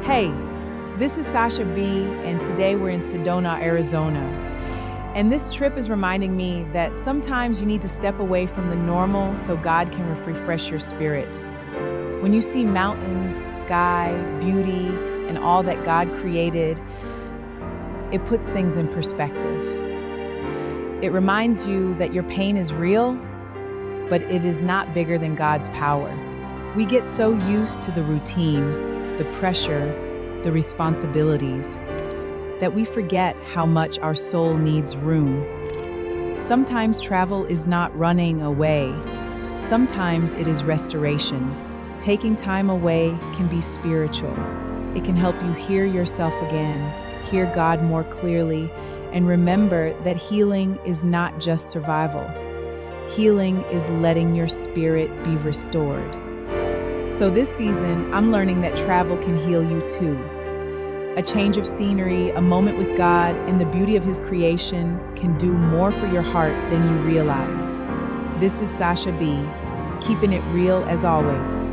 Hey, this is Sasha B, and today we're in Sedona, Arizona. And this trip is reminding me that sometimes you need to step away from the normal so God can refresh your spirit. When you see mountains, sky, beauty, and all that God created, it puts things in perspective. It reminds you that your pain is real, but it is not bigger than God's power. We get so used to the routine, the pressure, the responsibilities, that we forget how much our soul needs room. Sometimes travel is not running away. Sometimes it is restoration. Taking time away can be spiritual. It can help you hear yourself again, hear God more clearly, and remember that healing is not just survival. Healing is letting your spirit be restored. So this season, I'm learning that travel can heal you too. A change of scenery, a moment with God, and the beauty of His creation can do more for your heart than you realize. This is Sasha B, keeping it real as always.